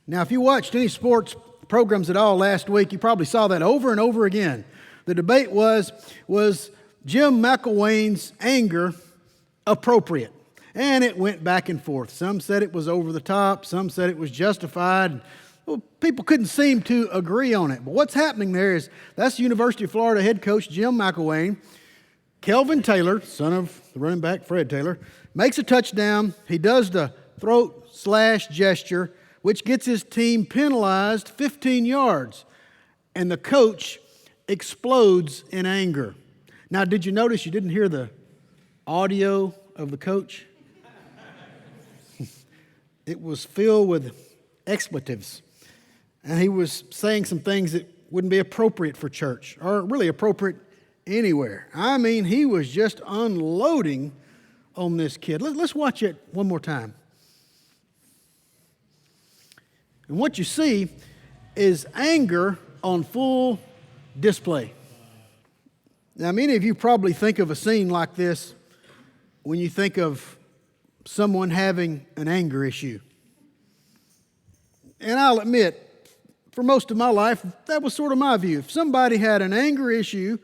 Now, if you watched any sports programs at all last week, you probably saw that over and over again. The debate was Jim McElwain's anger appropriate? And it went back and forth. Some said it was over the top. Some said it was justified. Well, people couldn't seem to agree on it. But what's happening there is that's the University of Florida head coach Jim McElwain. Kelvin Taylor, son of the running back Fred Taylor, makes a touchdown. He does the throat slash gesture, which gets his team penalized 15 yards. And the coach explodes in anger. Now, did you notice you didn't hear the audio of the coach? It was filled with expletives. And he was saying some things that wouldn't be appropriate for church or really appropriate anywhere. I mean, he was just unloading on this kid. Let's watch it one more time. And what you see is anger on full display. Now, many of you probably think of a scene like this when you think of someone having an anger issue. And I'll admit, for most of my life, that was sort of my view. If somebody had an anger issue,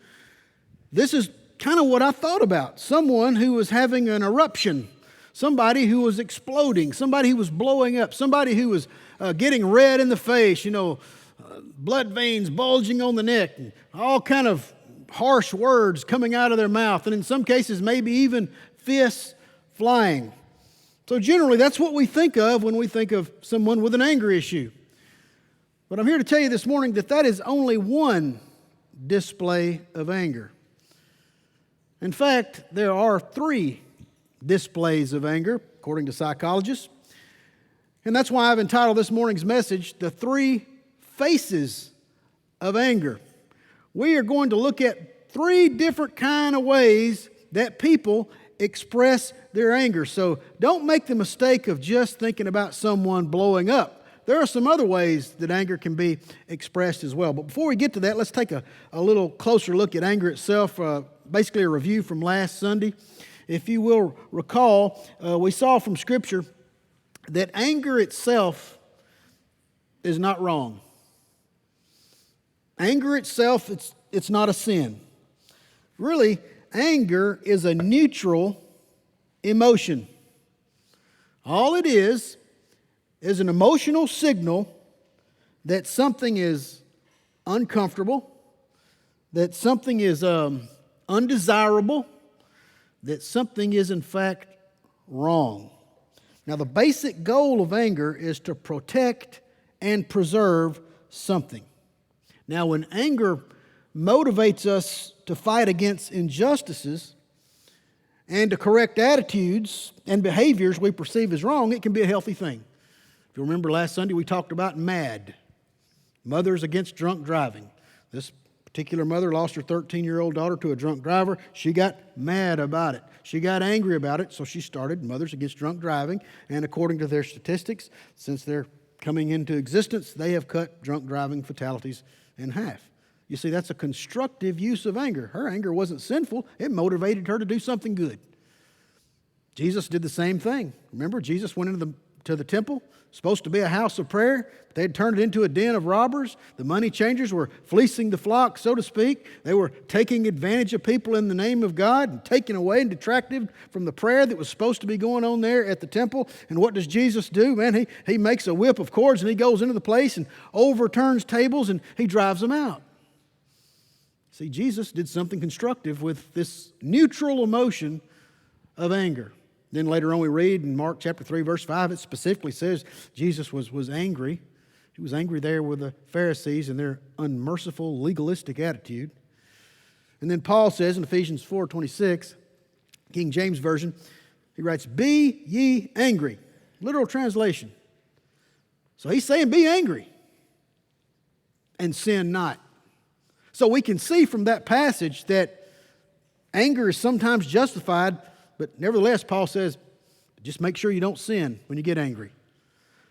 this is kind of what I thought about. Someone who was having an eruption, somebody who was exploding, somebody who was blowing up, somebody who was getting red in the face, blood veins bulging on the neck, and all kind of harsh words coming out of their mouth, and in some cases maybe even fists flying. So generally that's what we think of when we think of someone with an anger issue. But I'm here to tell you this morning that is only one display of anger. In fact, there are 3 displays of anger, according to psychologists. And that's why I've entitled this morning's message, The 3 Faces of Anger. We are going to look at 3 different kind of ways that people express their anger. So don't make the mistake of just thinking about someone blowing up. There are some other ways that anger can be expressed as well. But before we get to that, let's take a little closer look at anger itself, basically a review from last Sunday. If you will recall, we saw from Scripture that anger itself is not wrong. Anger itself, it's not a sin. Really, anger is a neutral emotion. All it is an emotional signal that something is uncomfortable, that something is undesirable, that something is in fact wrong. Now, the basic goal of anger is to protect and preserve something. Now, when anger motivates us to fight against injustices and to correct attitudes and behaviors we perceive as wrong, it can be a healthy thing. If you remember last Sunday, we talked about MAD, Mothers Against Drunk Driving. This particular mother lost her 13-year-old daughter to a drunk driver. She got mad about it. She got angry about it, so she started Mothers Against Drunk Driving. And according to their statistics, since they're coming into existence, they have cut drunk driving fatalities in half. You see, that's a constructive use of anger. Her anger wasn't sinful. It motivated her to do something good. Jesus did the same thing. Remember, Jesus went into the temple, supposed to be a house of prayer. They had turned it into a den of robbers. The money changers were fleecing the flock, so to speak. They were taking advantage of people in the name of God and taking away and detracting from the prayer that was supposed to be going on there at the temple. And what does Jesus do? Man, he makes a whip of cords and he goes into the place and overturns tables and he drives them out. See, Jesus did something constructive with this neutral emotion of anger. Then later on we read in Mark chapter 3, verse 5, it specifically says Jesus was angry. He was angry there with the Pharisees and their unmerciful, legalistic attitude. And then Paul says in Ephesians 4:26, King James Version, he writes, "Be ye angry." Literal translation. So he's saying be angry and sin not. So we can see from that passage that anger is sometimes justified, but nevertheless, Paul says, just make sure you don't sin when you get angry.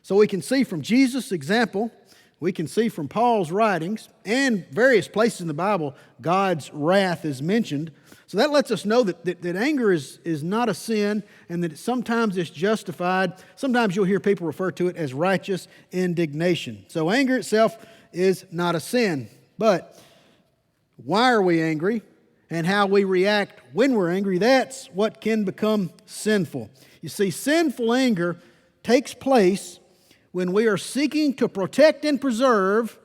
So we can see from Jesus' example we can see from Paul's writings and various places in the Bible, God's wrath is mentioned. So that lets us know that anger is not a sin, and that sometimes it's justified. Sometimes you'll hear people refer to it as righteous indignation. So anger itself is not a sin. But why are we angry and how we react when we're angry, that's what can become sinful. You see, sinful anger takes place when we are seeking to protect and preserve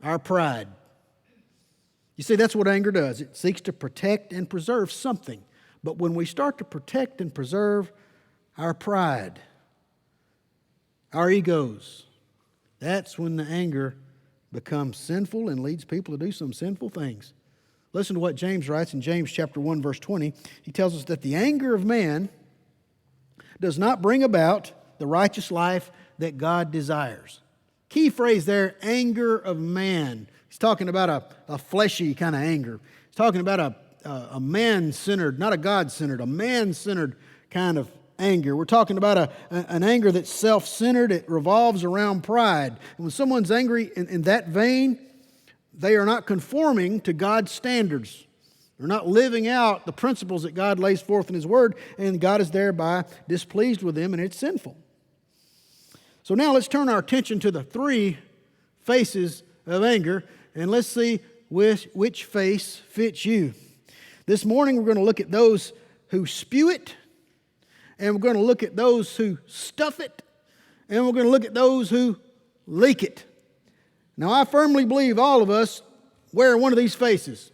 our pride. You see, that's what anger does. It seeks to protect and preserve something. But when we start to protect and preserve our pride, our egos, that's when the anger becomes sinful and leads people to do some sinful things. Listen to what James writes in James chapter 1, verse 20. He tells us that the anger of man does not bring about the righteous life that God desires. Key phrase there, anger of man. He's talking about a fleshy kind of anger. He's talking about a man-centered, not a God-centered, a man-centered kind of anger. We're talking about an anger that's self-centered. It revolves around pride. And when someone's angry in that vein, they are not conforming to God's standards. They're not living out the principles that God lays forth in His Word, and God is thereby displeased with them, and it's sinful. So now let's turn our attention to the three faces of anger, and let's see which face fits you. This morning we're going to look at those who spew it, and we're going to look at those who stuff it, and we're going to look at those who leak it. Now, I firmly believe all of us wear one of these faces,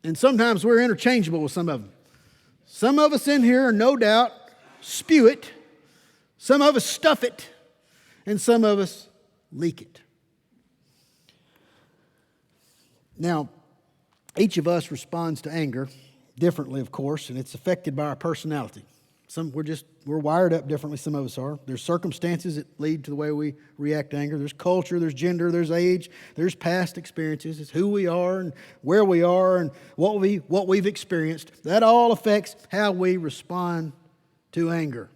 and sometimes we're interchangeable with some of them. Some of us in here, no doubt, spew it, some of us stuff it, and some of us leak it. Now, each of us responds to anger differently, of course, and it's affected by our personality. We're wired up differently, some of us are. There's circumstances that lead to the way we react to anger. There's culture, there's gender, there's age, there's past experiences. It's who we are and where we are and what we've experienced. That all affects how we respond to anger.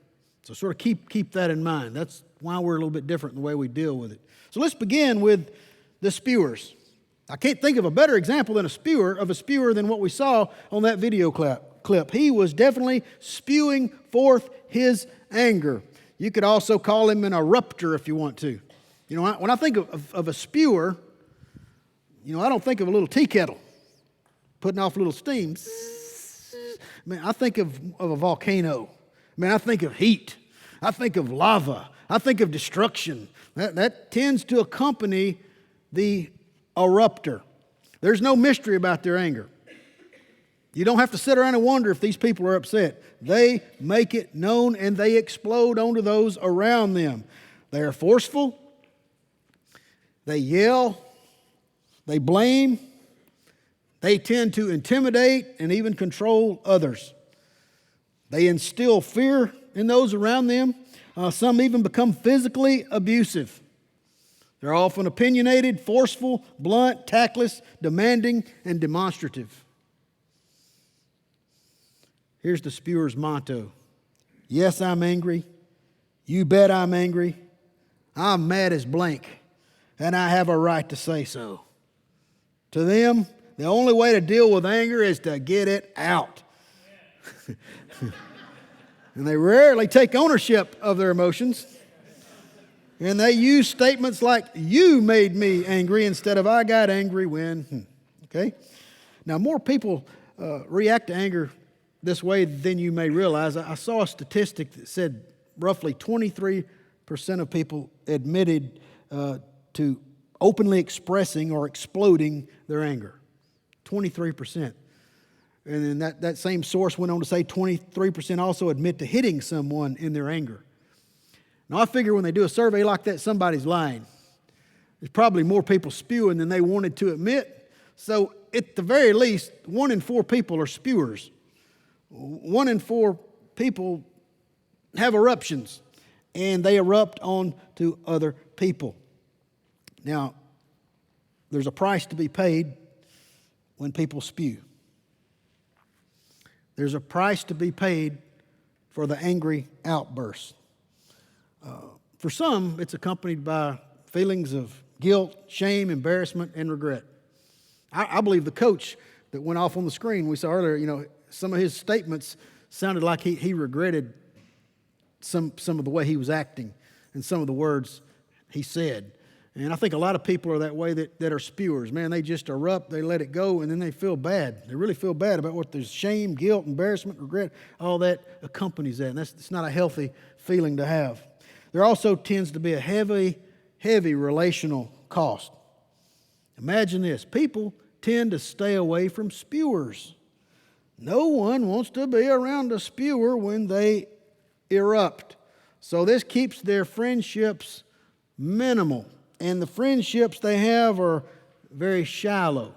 So sort of keep that in mind. That's why we're a little bit different in the way we deal with it. So let's begin with the spewers. I can't think of a better example than a spewer than what we saw on that video clip. He was definitely spewing forth his anger. You could also call him an erupter if you want to. You know, when I think of a spewer, you know, I don't think of a little tea kettle putting off a little steam. I think of a volcano. I think of heat. I think of lava. I think of destruction. That tends to accompany the erupter. There's no mystery about their anger. You don't have to sit around and wonder if these people are upset. They make it known and they explode onto those around them. They are forceful. They yell. They blame. They tend to intimidate and even control others. They instill fear in those around them. Some even become physically abusive. They're often opinionated, forceful, blunt, tactless, demanding, and demonstrative. Here's the spewer's motto. Yes, I'm angry. You bet I'm angry. I'm mad as blank, and I have a right to say so. To them, the only way to deal with anger is to get it out. And they rarely take ownership of their emotions. And they use statements like, you made me angry, instead of I got angry when. Okay? Now, more people react to anger this way than you may realize. I saw a statistic that said roughly 23% of people admitted to openly expressing or exploding their anger. 23%. And then that same source went on to say 23% also admit to hitting someone in their anger. Now, I figure when they do a survey like that, somebody's lying. There's probably more people spewing than they wanted to admit. So, at the very least, 1 in 4 people are spewers. 1 in 4 people have eruptions, and they erupt on to other people. Now, there's a price to be paid when people spew. There's a price to be paid for the angry outburst. For some, it's accompanied by feelings of guilt, shame, embarrassment, and regret. I believe the coach that went off on the screen we saw earlier, some of his statements sounded like he regretted some of the way he was acting and some of the words he said. And I think a lot of people are that way that are spewers. Man, they just erupt, they let it go, and then they feel bad. They really feel bad about what there's shame, guilt, embarrassment, regret, all that accompanies that. And it's not a healthy feeling to have. There also tends to be a heavy relational cost. Imagine this. People tend to stay away from spewers. No one wants to be around a spewer when they erupt. So this keeps their friendships minimal. And the friendships they have are very shallow.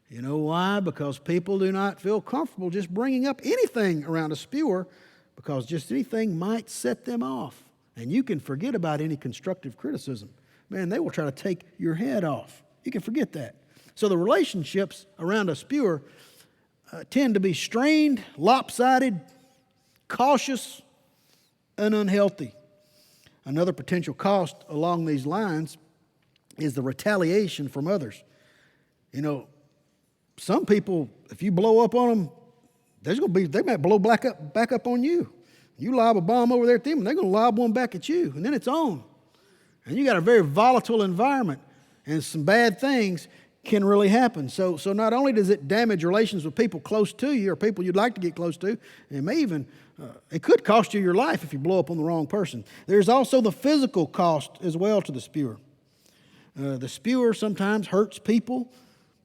You know why? Because people do not feel comfortable just bringing up anything around a spewer, because just anything might set them off. And you can forget about any constructive criticism. Man, they will try to take your head off. You can forget that. So the relationships around a spewer tend to be strained, lopsided, cautious, and unhealthy. Another potential cost along these lines is the retaliation from others. Some people, if you blow up on them, they might blow back up on you. You lob a bomb over there at them, and they're going to lob one back at you, and then it's on. And you got a very volatile environment, and some bad things can really happen. So not only does it damage relations with people close to you or people you'd like to get close to, it may even, it could cost you your life if you blow up on the wrong person. There's also the physical cost as well to the spewer. The spewer sometimes hurts people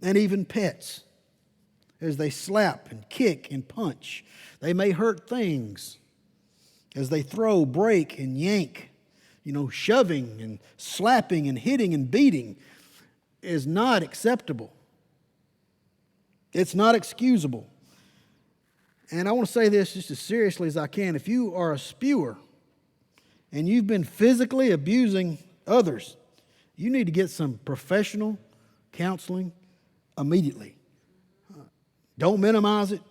and even pets as they slap and kick and punch. They may hurt things as they throw, break, and yank. Shoving and slapping and hitting and beating is not acceptable. It's not excusable. And I want to say this just as seriously as I can. If you are a spewer and you've been physically abusing others, you need to get some professional counseling immediately. Don't minimize it.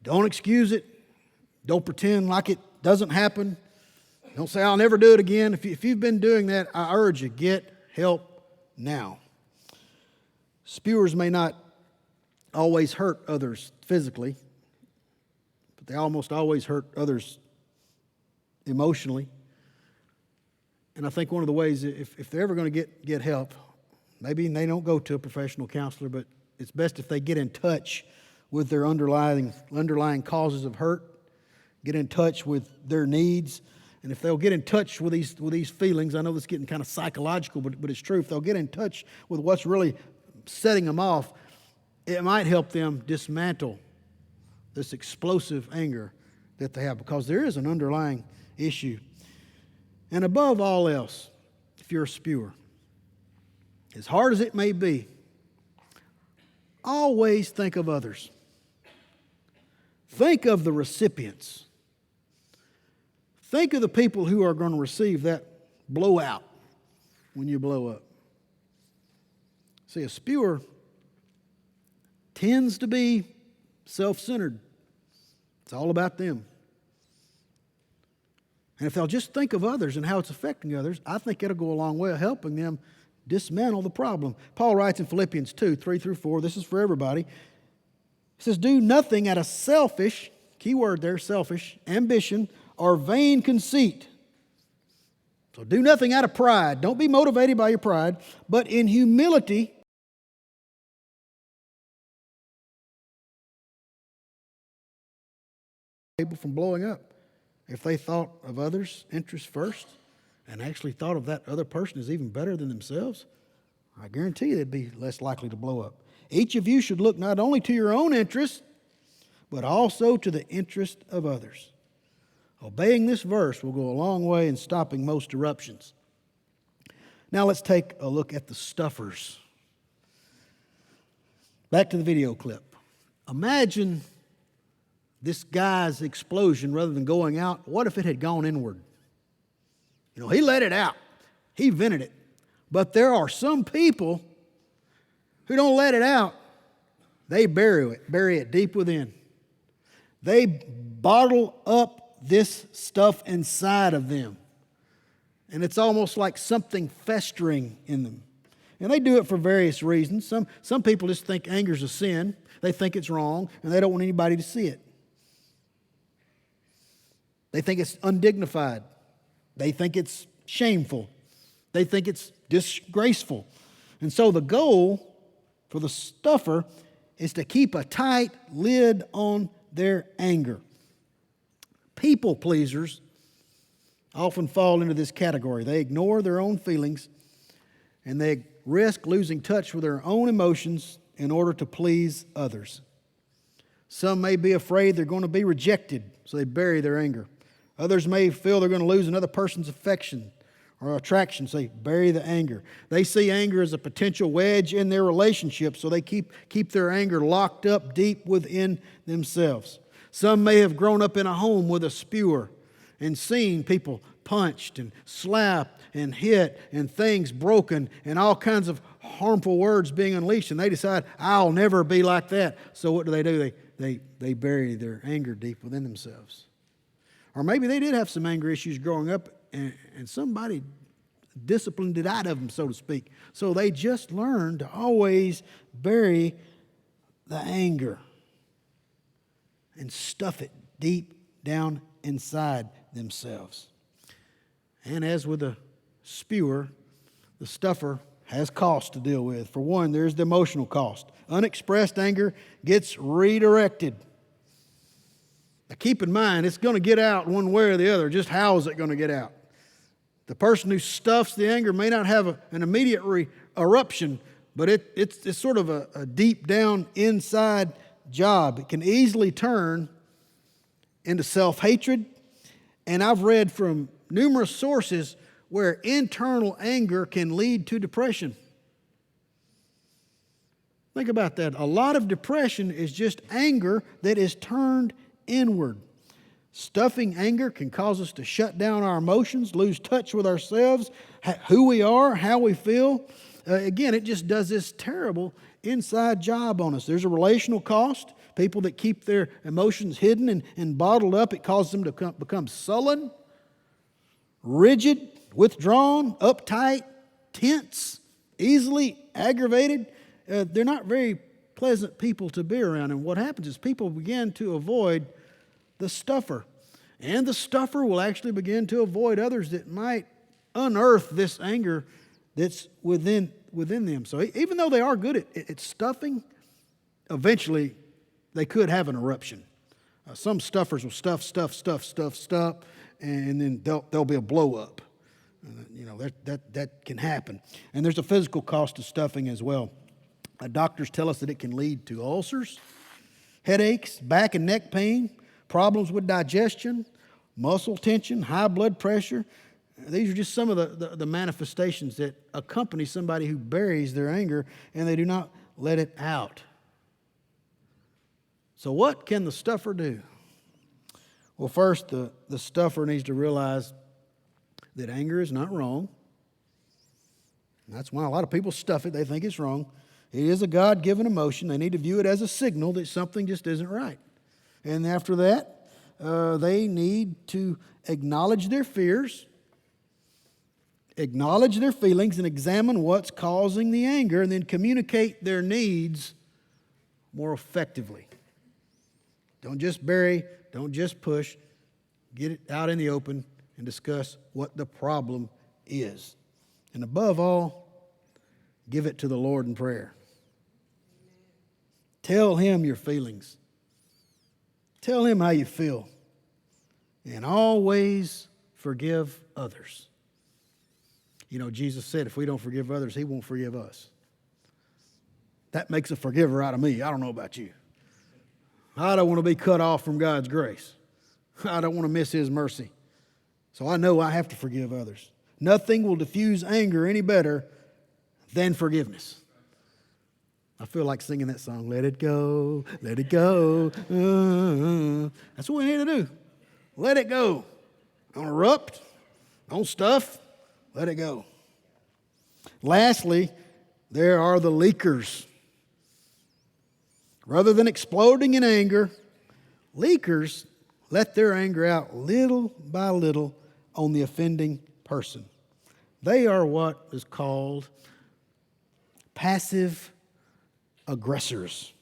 Don't excuse it. Don't pretend like it doesn't happen. Don't say, I'll never do it again. If you've been doing that, I urge you, get help now. Spewers may not always hurt others physically, but they almost always hurt others emotionally. And I think one of the ways, if they're ever going to get help, maybe they don't go to a professional counselor, but it's best if they get in touch with their underlying causes of hurt, get in touch with their needs. And if they'll get in touch with these feelings, I know this is getting kind of psychological, but it's true. If they'll get in touch with what's really setting them off, it might help them dismantle this explosive anger that they have, because there is an underlying issue. And above all else, if you're a spewer, as hard as it may be, always think of others. Think of the recipients. Think of the people who are going to receive that blowout when you blow up. See, a spewer tends to be self-centered. It's all about them. And if they'll just think of others and how it's affecting others, I think it'll go a long way of helping them dismantle the problem. Paul writes in Philippians 2:3-4, this is for everybody. He says, do nothing out of selfish, key word there, selfish, ambition, or vain conceit. So do nothing out of pride. Don't be motivated by your pride, but in humility, people from blowing up. If they thought of others' interests first and actually thought of that other person as even better than themselves, I guarantee you they'd be less likely to blow up. Each of you should look not only to your own interest, but also to the interest of others. Obeying this verse will go a long way in stopping most eruptions. Now let's take a look at the stuffers. Back to the video clip. Imagine this guy's explosion, rather than going out, what if it had gone inward? He let it out. He vented it. But there are some people who don't let it out. They bury it deep within. They bottle up this stuff inside of them. And it's almost like something festering in them. And they do it for various reasons. Some people just think anger is a sin. They think it's wrong, and they don't want anybody to see it. They think it's undignified. They think it's shameful. They think it's disgraceful. And so the goal for the stuffer is to keep a tight lid on their anger. People pleasers often fall into this category. They ignore their own feelings, and they risk losing touch with their own emotions in order to please others. Some may be afraid they're going to be rejected, so they bury their anger. Others may feel they're going to lose another person's affection or attraction, so they bury the anger. They see anger as a potential wedge in their relationship, so they keep their anger locked up deep within themselves. Some may have grown up in a home with a spewer and seen people punched and slapped and hit and things broken and all kinds of harmful words being unleashed, and they decide, I'll never be like that. So what do? They bury their anger deep within themselves. Or maybe they did have some anger issues growing up, and somebody disciplined it out of them, so to speak. So they just learned to always bury the anger and stuff it deep down inside themselves. And as with the spewer, the stuffer has cost to deal with. For one, there's the emotional cost. Unexpressed anger gets redirected. Now keep in mind, it's going to get out one way or the other. Just how is it going to get out? The person who stuffs the anger may not have an immediate eruption, but it's sort of a deep down inside job. It can easily turn into self-hatred. And I've read from numerous sources where internal anger can lead to depression. Think about that. A lot of depression is just anger that is turned inward. Stuffing anger can cause us to shut down our emotions, lose touch with ourselves, who we are, how we feel. Again, it just does this terrible inside job on us. There's a relational cost. People that keep their emotions hidden and bottled up, it causes them to become sullen, rigid, withdrawn, uptight, tense, easily aggravated. They're not very pleasant people to be around. And what happens is people begin to avoid the stuffer. And the stuffer will actually begin to avoid others that might unearth this anger that's within them. So even though they are good at stuffing, eventually they could have an eruption. Some stuffers will stuff, and then there'll be a blow up. That can happen. And there's a physical cost to stuffing as well. Doctors tell us that it can lead to ulcers, headaches, back and neck pain, problems with digestion, muscle tension, high blood pressure. These are just some of the manifestations that accompany somebody who buries their anger and they do not let it out. So what can the stuffer do? Well, first, the stuffer needs to realize that anger is not wrong. That's why a lot of people stuff it. They think it's wrong. It is a God-given emotion. They need to view it as a signal that something just isn't right. And after that, they need to acknowledge their fears, acknowledge their feelings, and examine what's causing the anger, and then communicate their needs more effectively. Don't just bury, don't just push. Get it out in the open and discuss what the problem is. And above all, give it to the Lord in prayer. Tell Him your feelings. Tell Him how you feel. And always forgive others. You know, Jesus said if we don't forgive others, He won't forgive us. That makes a forgiver out of me. I don't know about you. I don't want to be cut off from God's grace. I don't want to miss His mercy. So I know I have to forgive others. Nothing will diffuse anger any better than forgiveness. I feel like singing that song, let it go, let it go. That's what we need to do. Let it go. Don't erupt. Don't stuff. Let it go. Lastly, there are the leakers. Rather than exploding in anger, leakers let their anger out little by little on the offending person. They are what is called passive aggressors.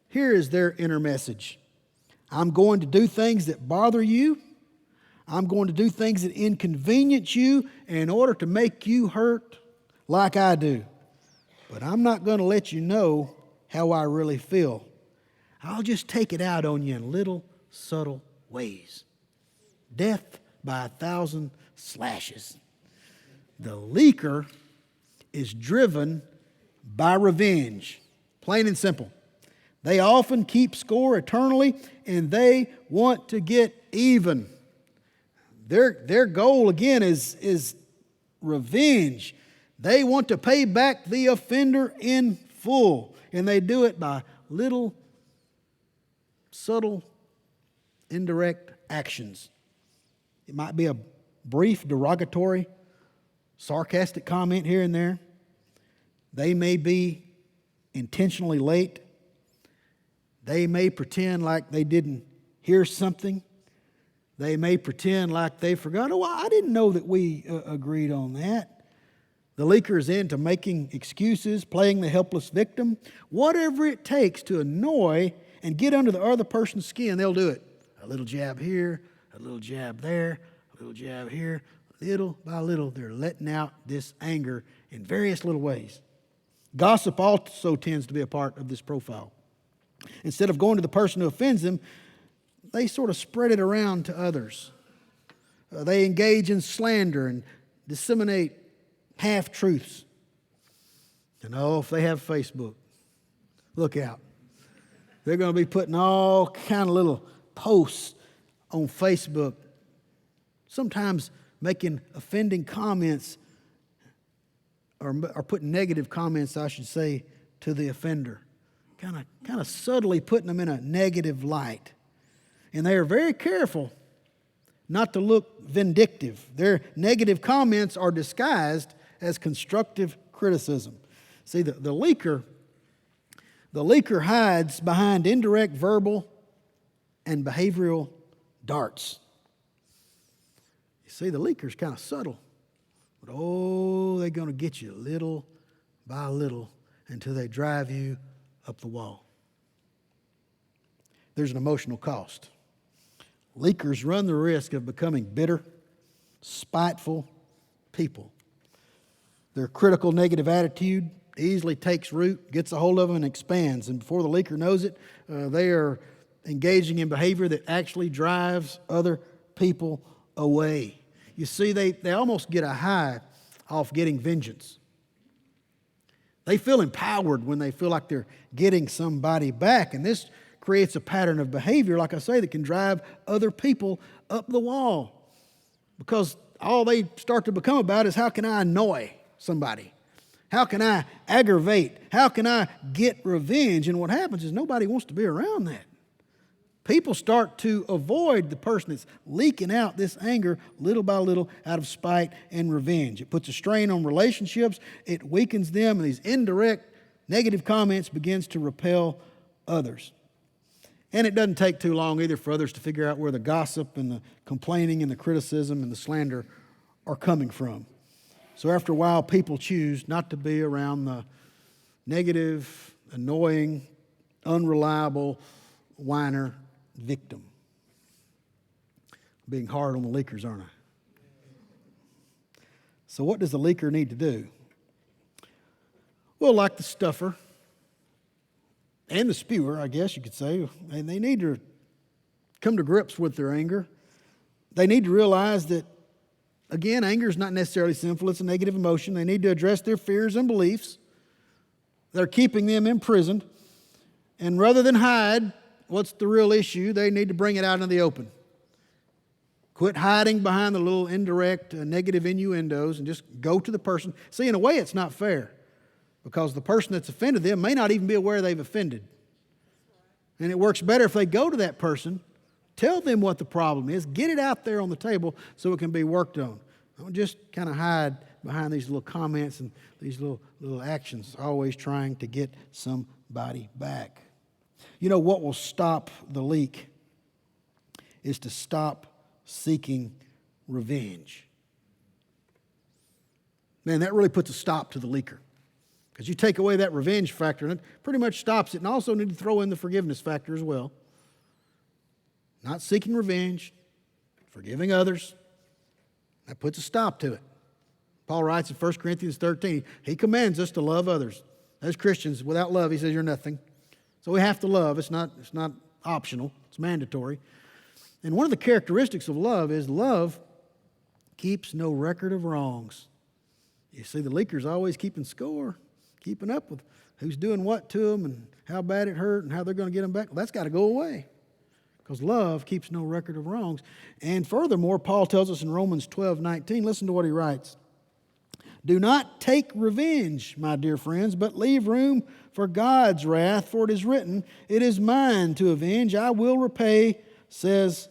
Here is their inner message. I'm going to do things that bother you. I'm going to do things that inconvenience you in order to make you hurt like I do. But I'm not going to let you know how I really feel. I'll just take it out on you in little subtle ways. Death by 1,000 slashes. The leaker is driven by revenge, plain and simple. They often keep score eternally, and they want to get even. Their goal, again, is revenge. They want to pay back the offender in full, and they do it by little, subtle, indirect actions. It might be a brief, derogatory, sarcastic comment here and there. They may be intentionally late. They may pretend like they didn't hear something. They may pretend like they forgot. Oh, I didn't know that we agreed on that. The leaker is into making excuses, playing the helpless victim. Whatever it takes to annoy and get under the other person's skin, they'll do it. A little jab here, a little jab there, a little jab here. Little by little, they're letting out this anger in various little ways. Gossip also tends to be a part of this profile. Instead of going to the person who offends them, they sort of spread it around to others. They engage in slander and disseminate half-truths. And if they have Facebook, look out. They're going to be putting all kind of little posts on Facebook, sometimes making offending comments or putting negative comments, I should say, to the offender. Kind of subtly putting them in a negative light. And they are very careful not to look vindictive. Their negative comments are disguised as constructive criticism. See, the leaker hides behind indirect verbal and behavioral darts. You see, the leaker's kind of subtle. But they're going to get you little by little until they drive you up the wall. There's an emotional cost. Leakers run the risk of becoming bitter, spiteful people. Their critical negative attitude easily takes root, gets a hold of them, and expands. And before the leaker knows it, they are engaging in behavior that actually drives other people away. You see, they almost get a high off getting vengeance. They feel empowered when they feel like they're getting somebody back. And this creates a pattern of behavior, like I say, that can drive other people up the wall. Because all they start to become about is, how can I annoy somebody? How can I aggravate? How can I get revenge? And what happens is nobody wants to be around that. People start to avoid the person that's leaking out this anger little by little out of spite and revenge. It puts a strain on relationships. It weakens them, and these indirect negative comments begins to repel others. And it doesn't take too long either for others to figure out where the gossip and the complaining and the criticism and the slander are coming from. So after a while, people choose not to be around the negative, annoying, unreliable whiner victim. I'm being hard on the leakers, aren't I? So what does the leaker need to do? Well, like the stuffer and the spewer, I guess you could say, and they need to come to grips with their anger. They need to realize that, again, anger is not necessarily sinful. It's a negative emotion. They need to address their fears and beliefs. They're keeping them imprisoned. And rather than hide what's the real issue, they need to bring it out in the open. Quit hiding behind the little indirect negative innuendos and just go to the person. See, in a way, it's not fair, because the person that's offended them may not even be aware they've offended. And it works better if they go to that person, tell them what the problem is, get it out there on the table so it can be worked on. Don't just kind of hide behind these little comments and these little actions, always trying to get somebody back. You know what will stop the leak is to stop seeking revenge. man, that really puts a stop to the leaker. Because you take away that revenge factor, and it pretty much stops it. And also need to throw in the forgiveness factor as well. Not seeking revenge, forgiving others. That puts a stop to it. Paul writes in 1 Corinthians 13, he commands us to love others. As Christians, without love, he says, you're nothing. So we have to love. It's not optional. It's mandatory. And one of the characteristics of love keeps no record of wrongs. You see, the leaker's always keeping score, keeping up with who's doing what to them and how bad it hurt and how they're going to get them back. Well, that's got to go away because love keeps no record of wrongs. And furthermore, Paul tells us in Romans 12:19, listen to what he writes. Do not take revenge, my dear friends, but leave room for God's wrath, for it is written, it is mine to avenge, I will repay, says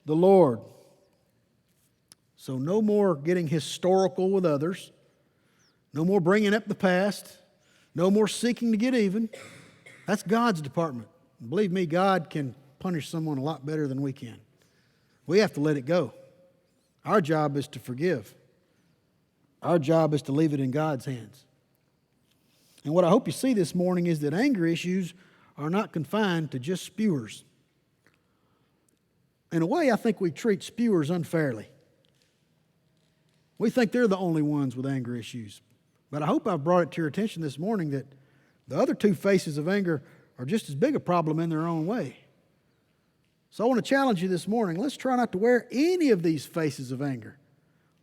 the Lord. So no more getting historical with others, no more bringing up the past, no more seeking to get even. That's God's department. And believe me, God can punish someone a lot better than we can. We have to let it go. Our job is to forgive. Our job is to leave it in God's hands. And what I hope you see this morning is that anger issues are not confined to just spewers. In a way, I think we treat spewers unfairly. We think they're the only ones with anger issues. But I hope I've brought it to your attention this morning that the other two faces of anger are just as big a problem in their own way. So I want to challenge you this morning. Let's try not to wear any of these faces of anger.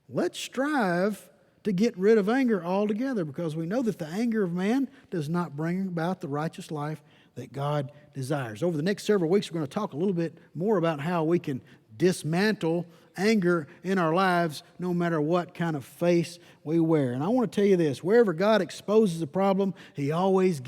Let's strive to get rid of anger altogether, because we know that the anger of man does not bring about the righteous life that God desires. Over the next several weeks, we're going to talk a little bit more about how we can dismantle anger in our lives no matter what kind of face we wear. And I want to tell you this, wherever God exposes a problem, He always